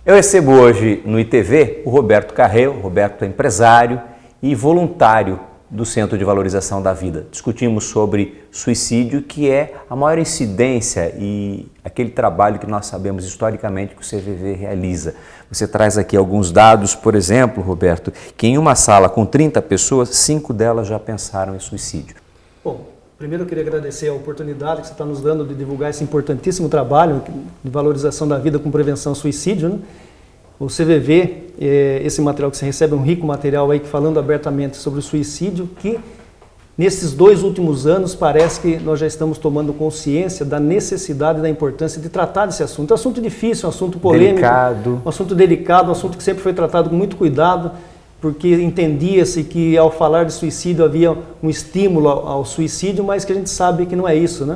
Eu recebo hoje no ITV o Roberto Carreu. Roberto é empresário e voluntário do Centro de Valorização da Vida. Discutimos sobre suicídio, que é a maior incidência e aquele trabalho que nós sabemos historicamente que o CVV realiza. Você traz aqui alguns dados, por exemplo, Roberto, que em uma sala com 30 pessoas, 5 delas já pensaram em suicídio. Bom, primeiro eu queria agradecer a oportunidade que você está nos dando de divulgar esse importantíssimo trabalho de valorização da vida com prevenção ao suicídio, né? O CVV, esse material que você recebe é um rico material aí falando abertamente sobre o suicídio, que nesses 2 últimos anos parece que nós já estamos tomando consciência da necessidade e da importância de tratar desse assunto. É um assunto difícil, um assunto polêmico, um assunto delicado, um assunto que sempre foi tratado com muito cuidado, porque entendia-se que ao falar de suicídio havia um estímulo ao suicídio, mas que a gente sabe que não é isso, né?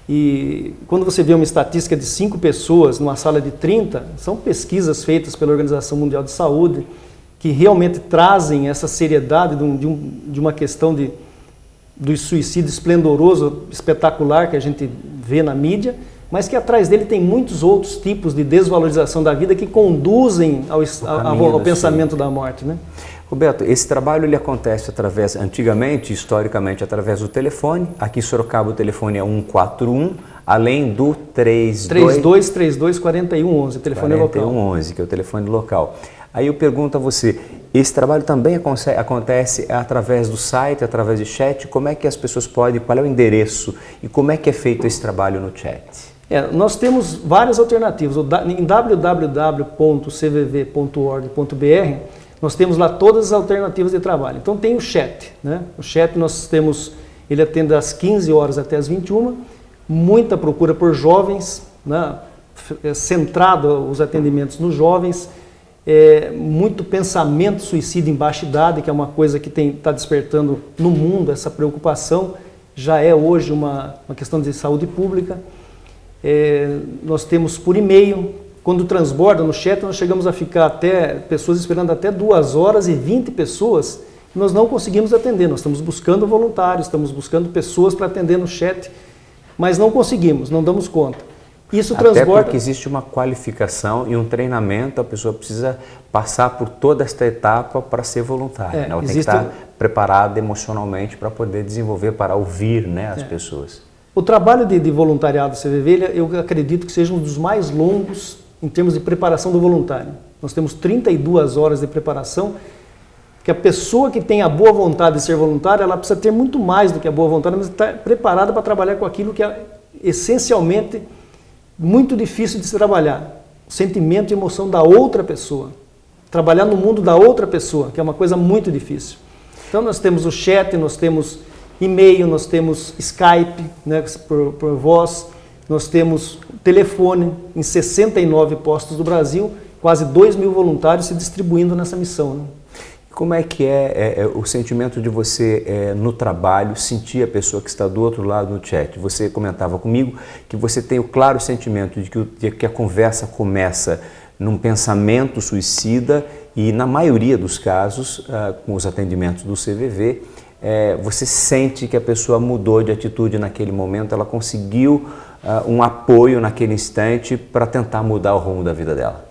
E quando você vê uma estatística de 5 pessoas numa sala de 30, são pesquisas feitas pela Organização Mundial de Saúde que realmente trazem essa seriedade de uma questão do suicídio esplendoroso, espetacular que a gente vê na mídia, mas que atrás dele tem muitos outros tipos de desvalorização da vida que conduzem ao pensamento da morte, né? Roberto, esse trabalho ele acontece antigamente, historicamente, através do telefone. Aqui em Sorocaba o telefone é 141, além do 3232-4111, telefone local. 4111, que é o telefone local. Aí eu pergunto a você, esse trabalho também acontece através do site, através de chat? Como é que as pessoas podem, qual é o endereço e como é que é feito esse trabalho no chat? Nós temos várias alternativas. Em www.cvv.org.br nós temos lá todas as alternativas de trabalho. Então tem o chat, né? O chat ele atende às 15 horas até às 21, muita procura por jovens, né? Centrado os atendimentos nos jovens, muito pensamento suicídio em baixa idade, que é uma coisa que está despertando no mundo, essa preocupação, já é hoje uma questão de saúde pública. Nós temos por e-mail. Quando transborda no chat, nós chegamos a ficar pessoas esperando até 2 horas e 20 pessoas, e nós não conseguimos atender. Nós estamos buscando voluntários, estamos buscando pessoas para atender no chat, mas não conseguimos, não damos conta. Isso transborda... Até porque existe uma qualificação e um treinamento, a pessoa precisa passar por toda esta etapa para ser voluntária. Ela tem que estar preparada emocionalmente para poder desenvolver, para ouvir, né, as pessoas. O trabalho de voluntariado do CVV, eu acredito que seja um dos mais longos em termos de preparação do voluntário. Nós temos 32 horas de preparação, que a pessoa que tem a boa vontade de ser voluntária, ela precisa ter muito mais do que a boa vontade, mas está preparada para trabalhar com aquilo que é essencialmente muito difícil de se trabalhar. O sentimento e emoção da outra pessoa. Trabalhar no mundo da outra pessoa, que é uma coisa muito difícil. Então nós temos o chat, nós temos e-mail, nós temos Skype, né, por voz, nós temos telefone em 69 postos do Brasil, quase 2.000 voluntários se distribuindo nessa missão, né? Como é que é o sentimento de você no trabalho, sentir a pessoa que está do outro lado no chat? Você comentava comigo que você tem o claro sentimento de que a conversa começa num pensamento suicida e, na maioria dos casos, com os atendimentos do CVV, você sente que a pessoa mudou de atitude naquele momento, ela conseguiu um apoio naquele instante para tentar mudar o rumo da vida dela.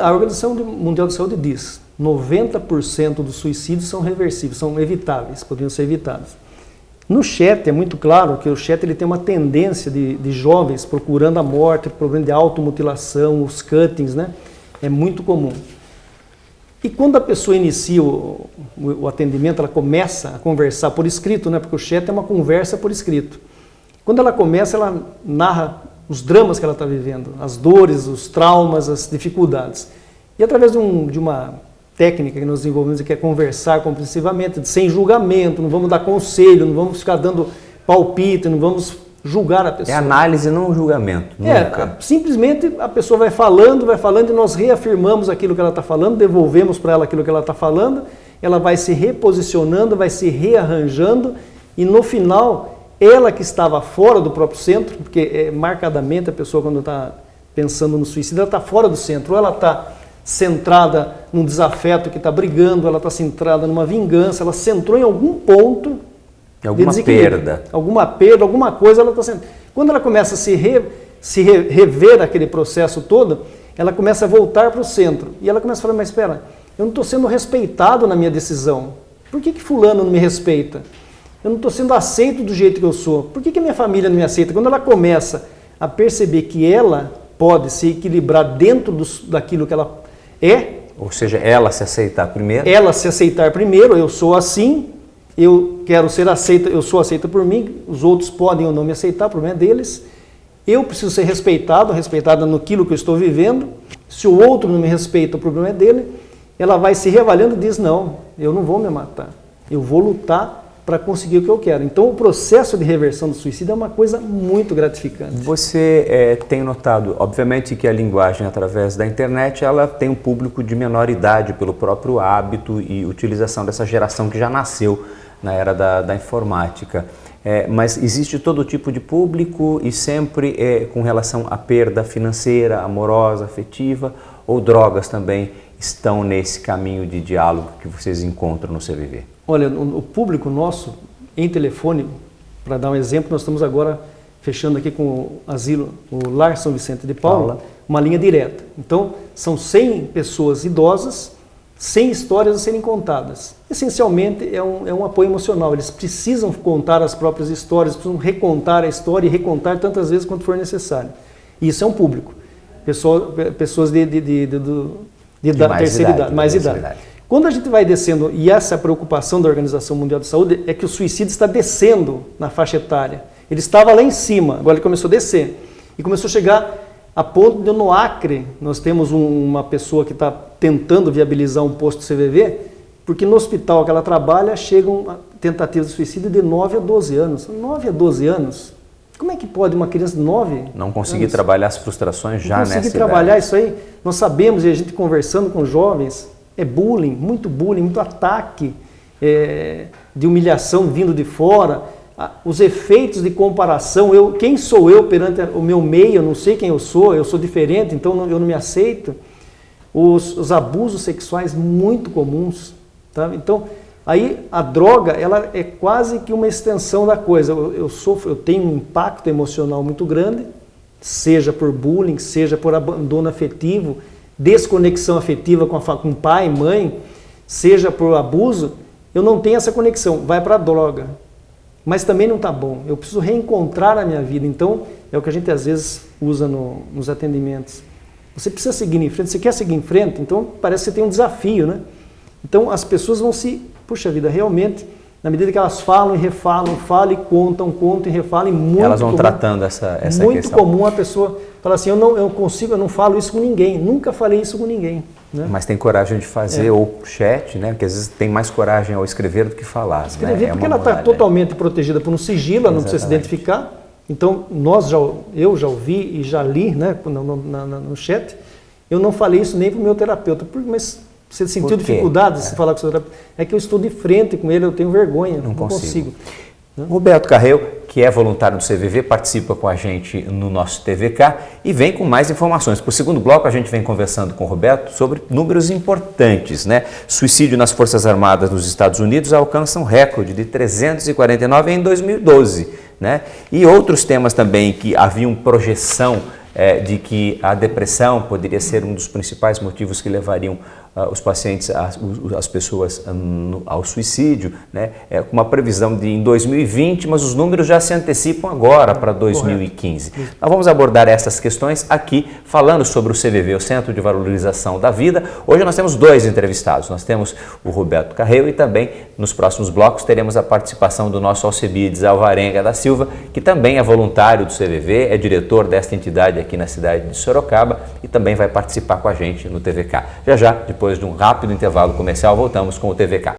A Organização Mundial de Saúde diz 90% dos suicídios são reversíveis, são evitáveis, poderiam ser evitados. No chat é muito claro que o chat ele tem uma tendência de jovens procurando a morte, problema de automutilação, os cuttings, né? É muito comum. E quando a pessoa inicia o atendimento, ela começa a conversar por escrito, né? Porque o chat é uma conversa por escrito. Quando ela começa, ela narra os dramas que ela está vivendo, as dores, os traumas, as dificuldades. E através de uma técnica que nós desenvolvemos, que é conversar compreensivamente, sem julgamento, não vamos dar conselho, não vamos ficar dando palpite, não vamos julgar a pessoa. É análise, não julgamento, nunca. Simplesmente a pessoa vai falando e nós reafirmamos aquilo que ela está falando, devolvemos para ela aquilo que ela está falando, ela vai se reposicionando, vai se rearranjando e no final, ela que estava fora do próprio centro, porque marcadamente a pessoa quando está pensando no suicídio, ela está fora do centro, ou ela está centrada num desafeto que está brigando, ela está centrada numa vingança, ela centrou em algum ponto de alguma perda. Alguma perda, alguma coisa ela está centrada. Quando ela começa a se se rever aquele processo todo, ela começa a voltar para o centro. E ela começa a falar, mas espera, eu não estou sendo respeitado na minha decisão. Por que fulano não me respeita? Eu não estou sendo aceito do jeito que eu sou. Por que a minha família não me aceita? Quando ela começa a perceber que ela pode se equilibrar dentro daquilo que ela é, ou seja, ela se aceitar primeiro. Ela se aceitar primeiro, eu sou assim, eu quero ser aceita, eu sou aceita por mim, os outros podem ou não me aceitar, o problema é deles. Eu preciso ser respeitada naquilo que eu estou vivendo. Se o outro não me respeita, o problema é dele. Ela vai se reavaliando e diz, não, eu não vou me matar, eu vou lutar para conseguir o que eu quero. Então, o processo de reversão do suicídio é uma coisa muito gratificante. Você tem notado, obviamente, que a linguagem através da internet, ela tem um público de menor idade pelo próprio hábito e utilização dessa geração que já nasceu na era da informática. Mas existe todo tipo de público e sempre com relação à perda financeira, amorosa, afetiva, ou drogas também estão nesse caminho de diálogo que vocês encontram no CVV? Olha, o público nosso, em telefone, para dar um exemplo, nós estamos agora fechando aqui com o asilo, o Lar São Vicente de Paula, uma linha direta. Então, são 100 pessoas idosas, 100 histórias a serem contadas. Essencialmente, é um apoio emocional. Eles precisam contar as próprias histórias, precisam recontar a história e recontar tantas vezes quanto for necessário. E isso é um público. Pessoas de terceira idade, mais idade. Quando a gente vai descendo, e essa é a preocupação da Organização Mundial de Saúde, é que o suicídio está descendo na faixa etária. Ele estava lá em cima, agora ele começou a descer. E começou a chegar a ponto de, no Acre, nós temos uma pessoa que está tentando viabilizar um posto de CVV, porque no hospital que ela trabalha, chegam tentativas de suicídio de 9 a 12 anos. 9 a 12 anos? Como é que pode uma criança de 9 não conseguir trabalhar as frustrações já nessa idade? Não conseguir trabalhar isso aí. Nós sabemos, e a gente conversando com jovens, é bullying, muito ataque de humilhação vindo de fora, os efeitos de comparação, quem sou eu perante o meu meio, eu não sei quem eu sou diferente, então eu não me aceito. Os abusos sexuais muito comuns, tá? Então, aí a droga, ela é quase que uma extensão da coisa. Eu tenho um impacto emocional muito grande, seja por bullying, seja por abandono afetivo, desconexão afetiva com pai, mãe, seja por abuso, eu não tenho essa conexão, vai para a droga. Mas também não está bom, eu preciso reencontrar a minha vida. Então, é o que a gente às vezes usa nos atendimentos. Você precisa seguir em frente, você quer seguir em frente, então parece que você tem um desafio, né? Então, as pessoas vão puxa vida, realmente, na medida que elas falam e refalam, falam e contam e refalam, muito elas vão tratando essa questão. Muito comum a pessoa falar assim, eu não falo isso com ninguém, nunca falei isso com ninguém. Né? Mas tem coragem de fazer, ou chat, né? Porque às vezes tem mais coragem ao escrever do que falar. Escrever, né? Porque ela está totalmente protegida por um sigilo, ela não precisa se identificar. Então, eu já ouvi e já li, né, no chat, eu não falei isso nem para o meu terapeuta, mas você sentiu dificuldade de falar com o seu terapeuta? É que eu estou de frente com ele, eu tenho vergonha, não consigo. Roberto Carreu, que é voluntário do CVV, participa com a gente no nosso TVK e vem com mais informações. Para o segundo bloco, a gente vem conversando com o Roberto sobre números importantes, né? Suicídio nas Forças Armadas nos Estados Unidos alcança um recorde de 349 em 2012, né? E outros temas também que haviam projeção de que a depressão poderia ser um dos principais motivos que levariam os pacientes, as pessoas ao suicídio, né? Com uma previsão de em 2020, mas os números já se antecipam agora para 2015. Correto. Nós vamos abordar essas questões aqui, falando sobre o CVV, o Centro de Valorização da Vida. Hoje nós temos 2 entrevistados, nós temos o Roberto Carreu e também nos próximos blocos teremos a participação do nosso Alcebiades Alvarenga da Silva, que também é voluntário do CVV, é diretor desta entidade aqui na cidade de Sorocaba e também vai participar com a gente no TVK. Já, depois de um rápido intervalo comercial, voltamos com o TVK.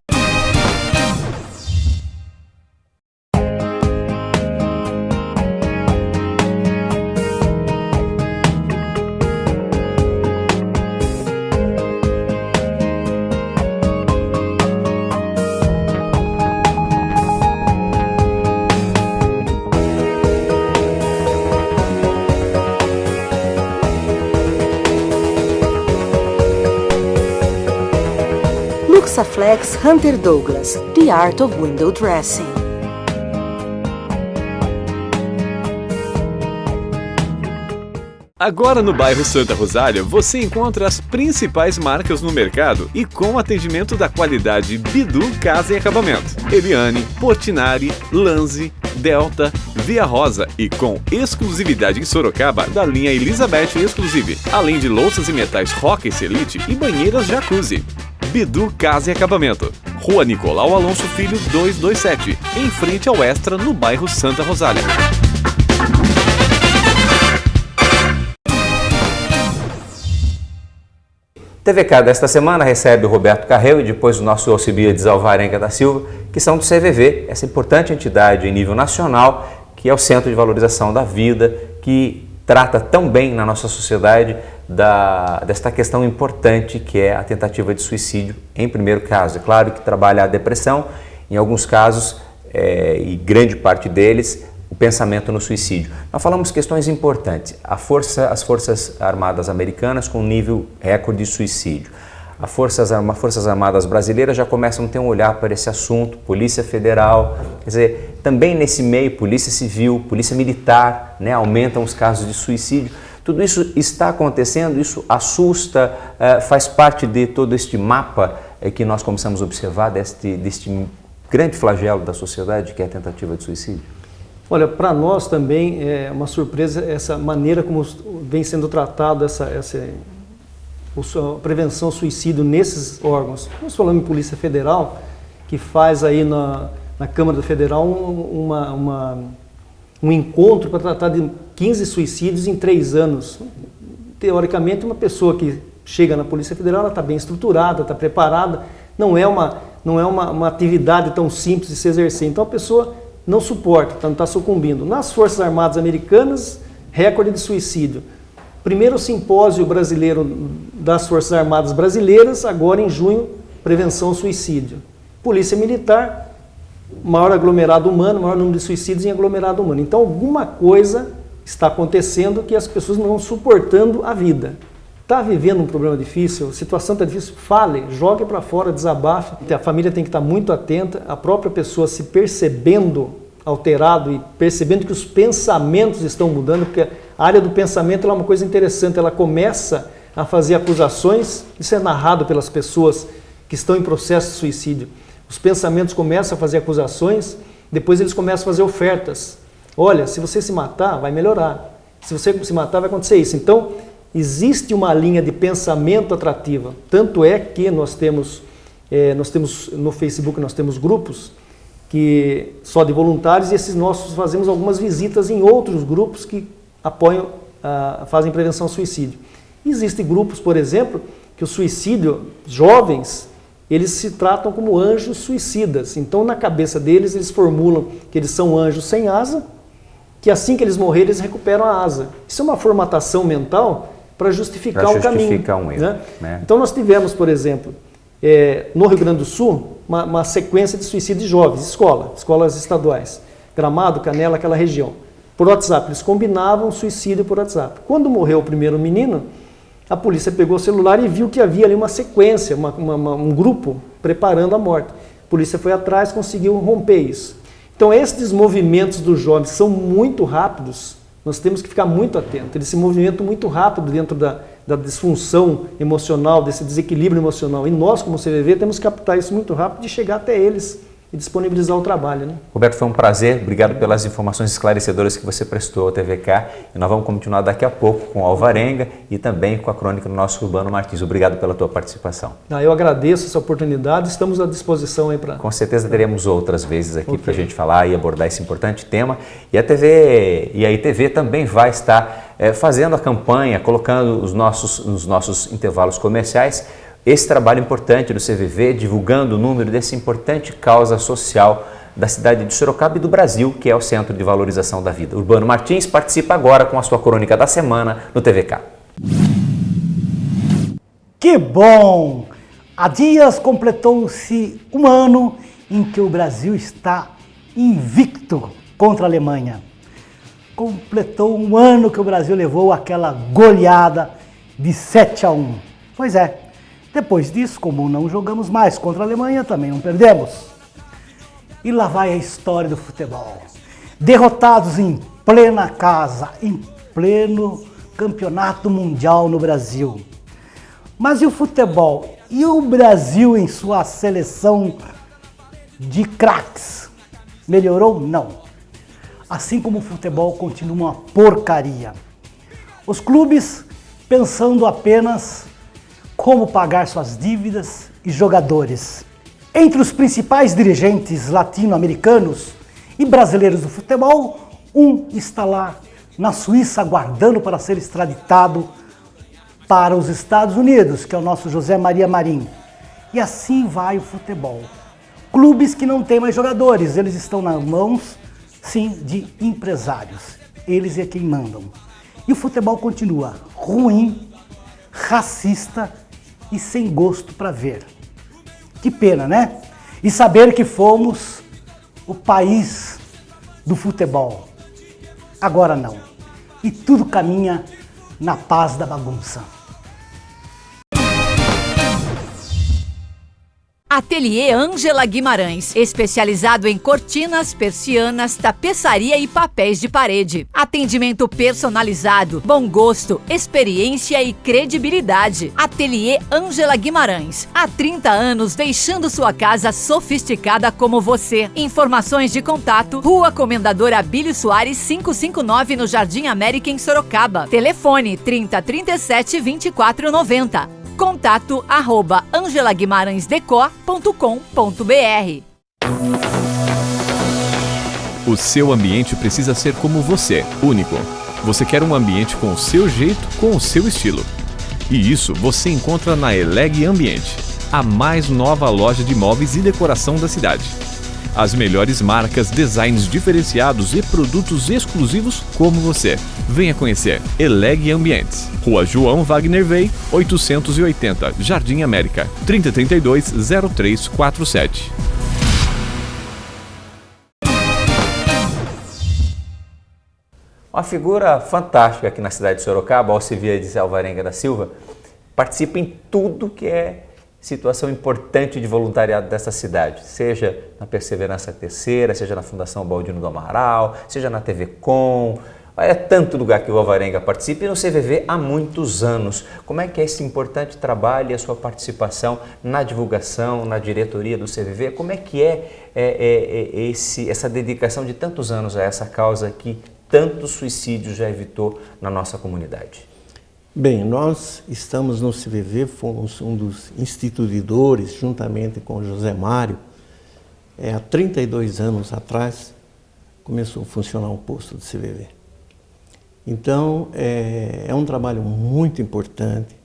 Luxaflex Hunter Douglas, The Art of Window Dressing. Agora no bairro Santa Rosália, você encontra as principais marcas no mercado e com atendimento da qualidade Bidu Casa e Acabamento. Eliane, Portinari, Lanzi, Delta, Via Rosa e com exclusividade em Sorocaba da linha Elizabeth Exclusive, além de louças e metais Roca e Selite e banheiras Jacuzzi. Bidu Casa e Acabamento, Rua Nicolau Alonso Filho 227, em frente ao Extra, no bairro Santa Rosália. TVK desta semana recebe o Roberto Carreu e depois o nosso Alcibiades Alvarenga da Silva, que são do CVV, essa importante entidade em nível nacional, que é o Centro de Valorização da Vida, que trata tão bem na nossa sociedade desta questão importante que é a tentativa de suicídio em primeiro caso. É claro que trabalha a depressão, em alguns casos, e grande parte deles, o pensamento no suicídio. Nós falamos questões importantes. As Forças Armadas Americanas com nível recorde de suicídio. As Forças Armadas Brasileiras já começam a ter um olhar para esse assunto, Polícia Federal, quer dizer, também nesse meio, Polícia Civil, Polícia Militar, né, aumentam os casos de suicídio. Tudo isso está acontecendo, isso assusta, faz parte de todo este mapa que nós começamos a observar deste grande flagelo da sociedade que é a tentativa de suicídio. Olha, para nós também é uma surpresa essa maneira como vem sendo tratado a prevenção ao suicídio nesses órgãos. Nós falamos em Polícia Federal, que faz aí na Câmara Federal um encontro para tratar de 15 suicídios em 3 anos. Teoricamente, uma pessoa que chega na Polícia Federal, ela está bem estruturada, está preparada, não é uma atividade tão simples de se exercer. Então a pessoa não suporta, não está sucumbindo. Nas Forças Armadas Americanas, recorde de suicídio. Primeiro simpósio brasileiro das Forças Armadas Brasileiras, agora em junho, prevenção ao suicídio. Polícia Militar, maior aglomerado humano, maior número de suicídios em aglomerado humano. Então alguma coisa está acontecendo que as pessoas não estão suportando a vida. Está vivendo um problema difícil, a situação está difícil, fale, jogue para fora, desabafe. A família tem que estar muito atenta, a própria pessoa se percebendo alterado e percebendo que os pensamentos estão mudando, porque a área do pensamento é uma coisa interessante, ela começa a fazer acusações, isso é narrado pelas pessoas que estão em processo de suicídio. Os pensamentos começam a fazer acusações, depois eles começam a fazer ofertas. Olha, se você se matar, vai melhorar. Se você se matar, vai acontecer isso. Então, existe uma linha de pensamento atrativa. Tanto é que nós temos no Facebook, nós temos grupos que só de voluntários e esses nossos fazemos algumas visitas em outros grupos que apoiam, fazem prevenção ao suicídio. Existem grupos, por exemplo, que o suicídio, jovens, eles se tratam como anjos suicidas. Então, na cabeça deles, eles formulam que eles são anjos sem asa, que assim que eles morrerem, eles recuperam a asa. Isso é uma formatação mental para justificar um caminho. Um erro, né? Então nós tivemos, por exemplo, no Rio Grande do Sul, uma sequência de suicídios de jovens, escolas estaduais, Gramado, Canela, aquela região. Por WhatsApp, eles combinavam suicídio por WhatsApp. Quando morreu o primeiro menino, a polícia pegou o celular e viu que havia ali uma sequência, um grupo preparando a morte. A polícia foi atrás, conseguiu romper isso. Então esses movimentos dos jovens são muito rápidos, nós temos que ficar muito atentos. Eles se movimentam muito rápido dentro da disfunção emocional, desse desequilíbrio emocional. E nós, como CVV, temos que captar isso muito rápido e chegar até eles e disponibilizar o trabalho, né? Roberto, foi um prazer. Obrigado pelas informações esclarecedoras que você prestou ao TVK. E nós vamos continuar daqui a pouco com o Alvarenga e também com a crônica do nosso Urbano Martins. Obrigado pela tua participação. Eu agradeço essa oportunidade. Estamos à disposição aí para... Com certeza teremos outras vezes aqui para a gente falar e abordar esse importante tema. E a ITV também vai estar fazendo a campanha, colocando nos nossos intervalos comerciais, esse trabalho importante do CVV, divulgando o número dessa importante causa social da cidade de Sorocaba e do Brasil, que é o Centro de Valorização da Vida. Urbano Martins participa agora com a sua crônica da semana no TVK. Que bom! Há dias completou-se um ano em que o Brasil está invicto contra a Alemanha. Completou um ano que o Brasil levou aquela goleada de 7-1. Pois é. Depois disso, como não jogamos mais contra a Alemanha, também não perdemos. E lá vai a história do futebol. Derrotados em plena casa, em pleno campeonato mundial no Brasil. Mas e o futebol? E o Brasil em sua seleção de craques? Melhorou? Não. Assim como o futebol continua uma porcaria. Os clubes pensando apenas como pagar suas dívidas e jogadores. Entre os principais dirigentes latino-americanos e brasileiros do futebol, um está lá na Suíça aguardando para ser extraditado para os Estados Unidos, que é o nosso José Maria Marinho. E assim vai o futebol. Clubes que não têm mais jogadores, eles estão nas mãos, sim, de empresários. Eles é quem mandam. E o futebol continua ruim, racista e sem gosto para ver. Que pena, né? E saber que fomos o país do futebol. Agora não. E tudo caminha na paz da bagunça. Ateliê Ângela Guimarães, especializado em cortinas, persianas, tapeçaria e papéis de parede. Atendimento personalizado, bom gosto, experiência e credibilidade. Ateliê Ângela Guimarães, há 30 anos deixando sua casa sofisticada como você. Informações de contato: Rua Comendador Abílio Soares 559 no Jardim América em Sorocaba. Telefone 3037 2490. Contato @angelaguimarãesdeco.com.br. O seu ambiente precisa ser como você, único. Você quer um ambiente com o seu jeito, com o seu estilo. E isso você encontra na Eleg Ambiente, a mais nova loja de móveis e decoração da cidade. As melhores marcas, designs diferenciados e produtos exclusivos como você. Venha conhecer Eleg Ambientes. Rua João Wagner Wey, 880, Jardim América, 3032-0347. Uma figura fantástica aqui na cidade de Sorocaba, Alcibiades Alvarenga da Silva, participa em tudo que é situação importante de voluntariado dessa cidade, seja na Perseverança Terceira, seja na Fundação Baldino do Amaral, seja na TV Com. É tanto lugar que o Alvarenga participa e no CVV há muitos anos. Como é que é esse importante trabalho e a sua participação na divulgação, na diretoria do CVV? Como é que essa dedicação de tantos anos a essa causa que tantos suicídios já evitou na nossa comunidade? Bem, nós estamos no CVV, fomos um dos instituidores, juntamente com o José Mário. Há 32 anos atrás, começou a funcionar o posto do CVV. Então, é um trabalho muito importante,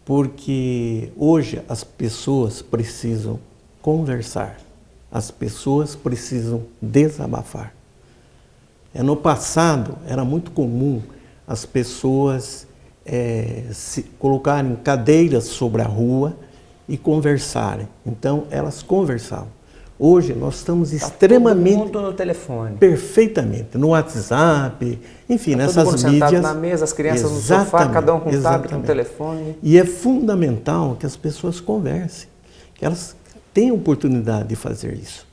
porque hoje as pessoas precisam conversar, as pessoas precisam desabafar. No passado, era muito comum as pessoas se colocarem cadeiras sobre a rua e conversarem. Então, elas conversavam. Hoje, nós estamos extremamente... Todo mundo no telefone. Perfeitamente. No WhatsApp, enfim, nessas mídias. Todo mundo sentado na mesa, as crianças no sofá, cada um com o tablet, no telefone. E é fundamental que as pessoas conversem, que elas tenham oportunidade de fazer isso.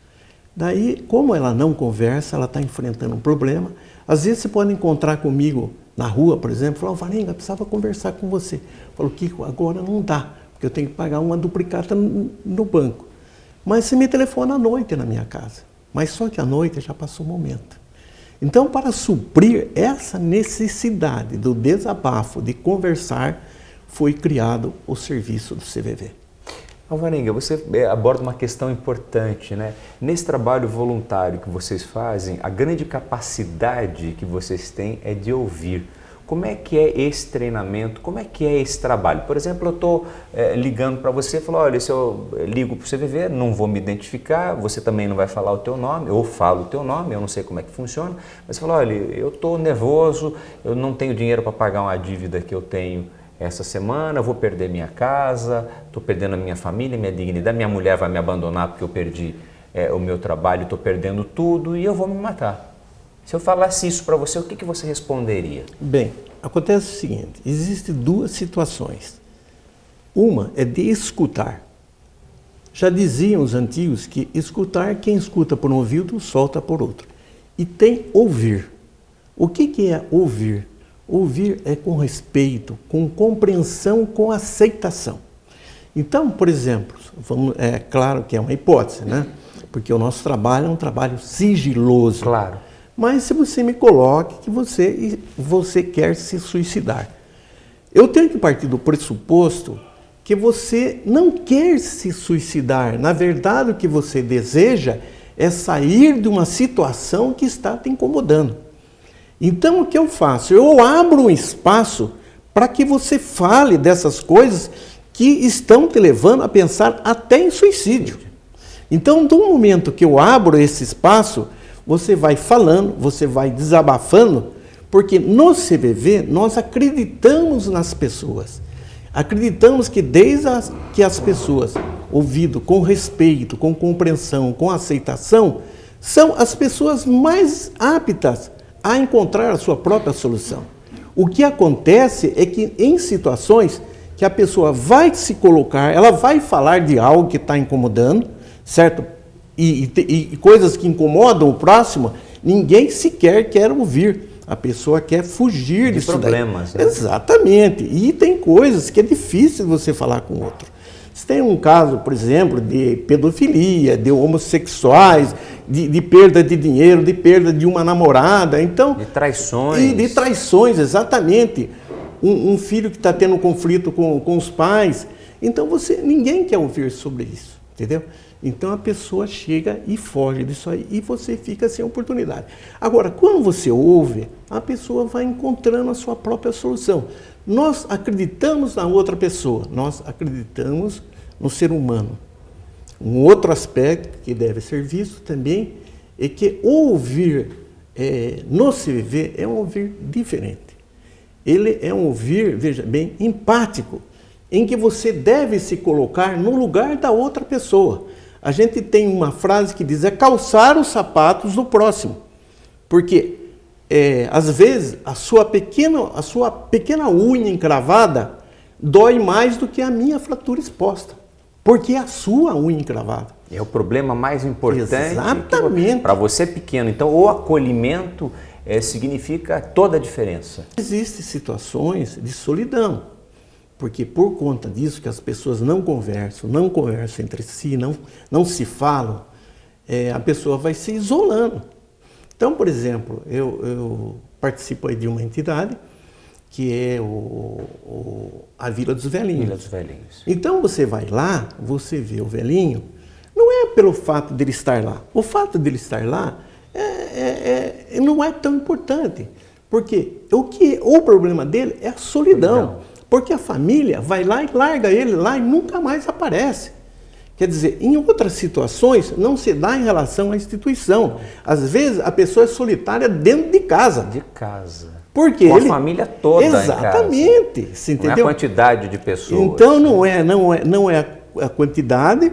Daí, como ela não conversa, ela está enfrentando um problema. Às vezes, você pode encontrar comigo na rua, por exemplo, falar: Alvarenga, precisava conversar com você. Eu falo: Kiko, agora não dá, porque eu tenho que pagar uma duplicata no banco. Mas você me telefona à noite na minha casa. Mas só que à noite já passou o momento. Então, para suprir essa necessidade do desabafo, de conversar, foi criado o serviço do CVV. Alvarenga, você aborda uma questão importante, né? Nesse trabalho voluntário que vocês fazem, a grande capacidade que vocês têm é de ouvir. Como é que é esse treinamento? Como é que é esse trabalho? Por exemplo, eu estou ligando para você e falo: olha, se eu ligo para o CVV, não vou me identificar, você também não vai falar o teu nome, eu falo o teu nome, eu não sei como é que funciona, mas você fala: olha, eu estou nervoso, eu não tenho dinheiro para pagar uma dívida que eu tenho essa semana, vou perder minha casa, estou perdendo a minha família, minha dignidade, minha mulher vai me abandonar porque eu perdi o meu trabalho, estou perdendo tudo e eu vou me matar. Se eu falasse isso para você, o que você responderia? Bem, acontece o seguinte: existem duas situações. Uma é de escutar. Já diziam os antigos que escutar, quem escuta por um ouvido, solta por outro. E tem ouvir. O que é ouvir? Ouvir é com respeito, com compreensão, com aceitação. Então, por exemplo, é claro que é uma hipótese, né? Porque o nosso trabalho é um trabalho sigiloso. Claro. Mas se você me coloque que você quer se suicidar, eu tenho que partir do pressuposto que você não quer se suicidar. Na verdade, o que você deseja é sair de uma situação que está te incomodando. Então, o que eu faço? Eu abro um espaço para que você fale dessas coisas que estão te levando a pensar até em suicídio. Então, do momento que eu abro esse espaço, você vai falando, você vai desabafando, porque no CVV nós acreditamos nas pessoas. Acreditamos que desde que as pessoas, ouvido com respeito, com compreensão, com aceitação, são as pessoas mais aptas a encontrar a sua própria solução. O que acontece é que em situações que a pessoa vai se colocar, ela vai falar de algo que está incomodando, certo? E coisas que incomodam o próximo, ninguém sequer quer ouvir. A pessoa quer fugir disso problemas, daí. né? Exatamente. E tem coisas que é difícil você falar com o outro. Se tem um caso, por exemplo, de pedofilia, de homossexuais, de perda de dinheiro, de perda de uma namorada, então... De traições. E de traições, exatamente. Um filho que está tendo conflito com os pais. Então, ninguém quer ouvir sobre isso, entendeu? Então, a pessoa chega e foge disso aí e você fica sem oportunidade. Agora, quando você ouve, a pessoa vai encontrando a sua própria solução. Nós acreditamos na outra pessoa, nós acreditamos no ser humano. Um outro aspecto que deve ser visto também é que ouvir no CVV é um ouvir diferente. Ele é um ouvir, veja bem, empático, em que você deve se colocar no lugar da outra pessoa. A gente tem uma frase que diz, é calçar os sapatos do próximo. Porque, às vezes, a sua pequena unha encravada dói mais do que a minha fratura exposta. Porque é a sua unha encravada. É o problema mais importante. Exatamente. Para você pequeno. Então, o acolhimento significa toda a diferença. Existem situações de solidão. Porque por conta disso que as pessoas não conversam entre si, não se falam, a pessoa vai se isolando. Então, por exemplo, eu participo aí de uma entidade que é a Vila dos Velhinhos. Vila dos Velhinhos. Então você vai lá, você vê o velhinho, não é pelo fato dele estar lá. O fato dele estar lá não é tão importante. Porque o problema dele é a solidão. Porque a família vai lá e larga ele lá e nunca mais aparece. Quer dizer, em outras situações não se dá em relação à instituição. Às vezes a pessoa é solitária dentro de casa. De casa. Porque com a família toda. Exatamente. Em casa. Você entendeu? Não é a quantidade de pessoas. Então não é a quantidade.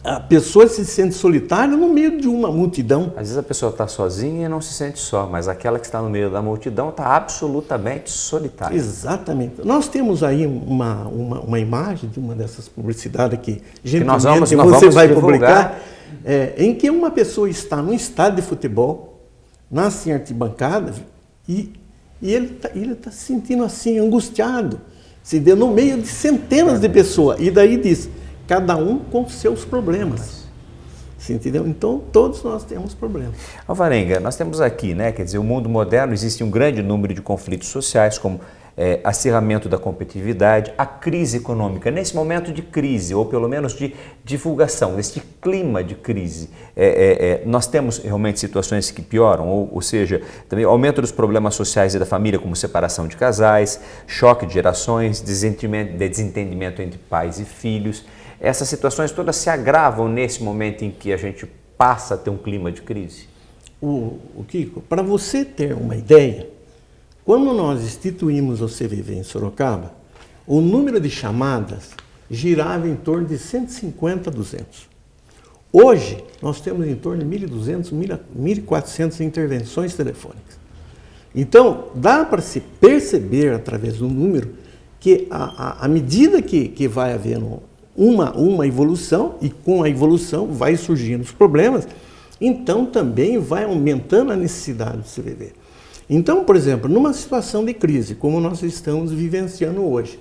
A pessoa se sente solitária no meio de uma multidão. Às vezes a pessoa está sozinha e não se sente só, mas aquela que está no meio da multidão está absolutamente solitária. Exatamente. Nós temos aí uma imagem de uma dessas publicidades que gentilmente você vai publicar, em que uma pessoa está num estádio de futebol, nasce em arquibancada, e ele está se sentindo assim, angustiado, no meio de centenas de pessoas. E daí diz, cada um com seus problemas. Você entendeu? Então, todos nós temos problemas. Alvarenga, nós temos aqui, né? Quer dizer, o mundo moderno existe um grande número de conflitos sociais, como acirramento da competitividade, a crise econômica. Nesse momento de crise, ou pelo menos de divulgação, nesse clima de crise, nós temos realmente situações que pioram, ou seja, também aumento dos problemas sociais e da família, como separação de casais, choque de gerações, desentendimento entre pais e filhos. Essas situações todas se agravam nesse momento em que a gente passa a ter um clima de crise? O Kiko, para você ter uma ideia, quando nós instituímos o CVV em Sorocaba, o número de chamadas girava em torno de 150 a 200. Hoje, nós temos em torno de 1.200, 1.400 intervenções telefônicas. Então, dá para se perceber, através do número, que à medida que vai havendo uma evolução, e com a evolução vai surgindo os problemas, então também vai aumentando a necessidade do CVV. Então, por exemplo, numa situação de crise, como nós estamos vivenciando hoje,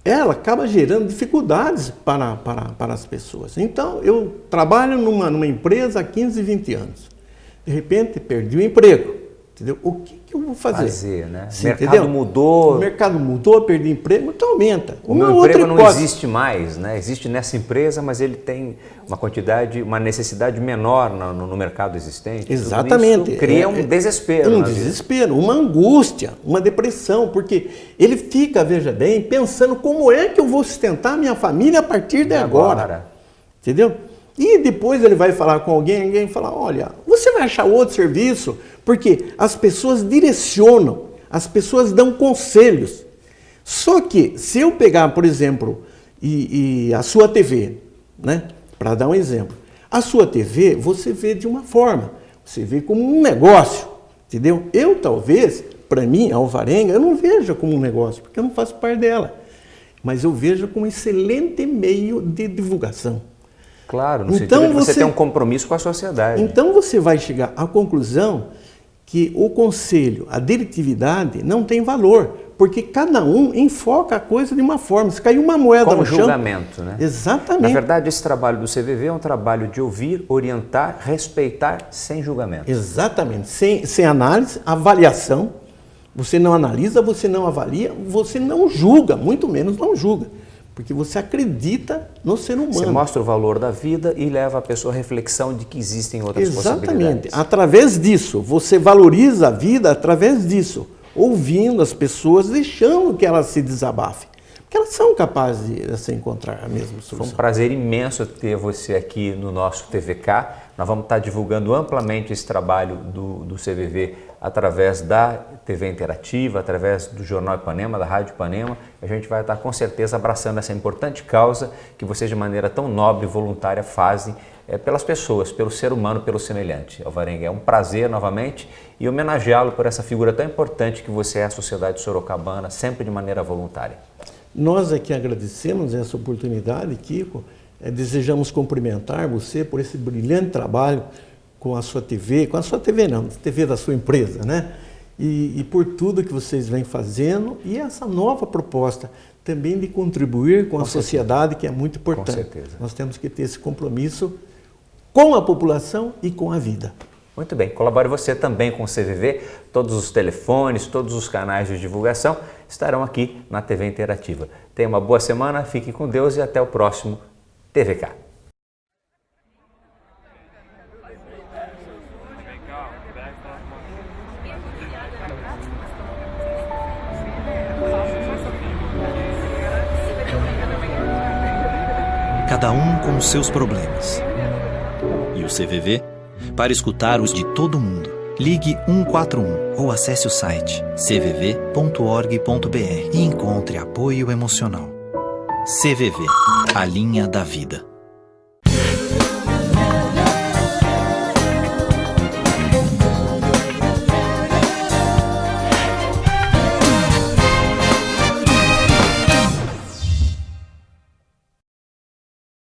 ela acaba gerando dificuldades para as pessoas. Então, eu trabalho numa empresa há 15, 20 anos. De repente, perdi o emprego. Entendeu? O que eu vou fazer? Né? Sim, o mercado mudou. O mercado mudou, perdi emprego, então aumenta. O meu emprego não existe mais, né? Existe nessa empresa, mas ele tem uma necessidade menor no mercado existente. Exatamente. Isso cria um desespero. Um desespero, uma angústia, uma depressão, porque ele fica, veja bem, pensando como é que eu vou sustentar a minha família a partir de agora. Entendeu? E depois ele vai falar com alguém fala, olha, você vai achar outro serviço, porque as pessoas direcionam, as pessoas dão conselhos. Só que, se eu pegar, por exemplo, a sua TV, né, para dar um exemplo, a sua TV você vê de uma forma, você vê como um negócio, entendeu? Eu, talvez, para mim, a Alvarenga, eu não vejo como um negócio, porque eu não faço parte dela, mas eu vejo como um excelente meio de divulgação. Claro, no sentido de você ter um compromisso com a sociedade. Então você vai chegar à conclusão que o conselho, a diretividade não tem valor, porque cada um enfoca a coisa de uma forma. Se cair uma moeda no chão... julgamento, né? Exatamente. Na verdade, esse trabalho do CVV é um trabalho de ouvir, orientar, respeitar, sem julgamento. Exatamente. Sem análise, avaliação. Você não analisa, você não avalia, você não julga, muito menos não julga. Porque você acredita no ser humano. Você mostra o valor da vida e leva a pessoa à reflexão de que existem outras possibilidades. Exatamente. Através disso, você valoriza a vida através disso, ouvindo as pessoas, deixando que elas se desabafem. Porque elas são capazes de se encontrar a mesma solução. Foi um prazer imenso ter você aqui no nosso TVK. Nós vamos estar divulgando amplamente esse trabalho do CVV através da TV Interativa, através do Jornal Ipanema, da Rádio Ipanema. A gente vai estar com certeza abraçando essa importante causa que vocês de maneira tão nobre e voluntária fazem pelas pessoas, pelo ser humano, pelo semelhante. Alvarenga, é um prazer novamente e homenageá-lo por essa figura tão importante que você é à sociedade sorocabana, sempre de maneira voluntária. Nós aqui agradecemos essa oportunidade, Kiko. Desejamos cumprimentar você por esse brilhante trabalho com a sua TV não, TV da sua empresa, né? E por tudo que vocês vêm fazendo e essa nova proposta também de contribuir com a sociedade, que é muito importante. Com certeza. Nós temos que ter esse compromisso com a população e com a vida. Muito bem, colabore você também com o CVV, todos os telefones, todos os canais de divulgação estarão aqui na TV Interativa. Tenha uma boa semana, fique com Deus e até o próximo TVK. Cada um com os seus problemas. E o CVV? Para escutar os de todo mundo, ligue 141 ou acesse o site cvv.org.br e encontre apoio emocional. CVV, a linha da vida.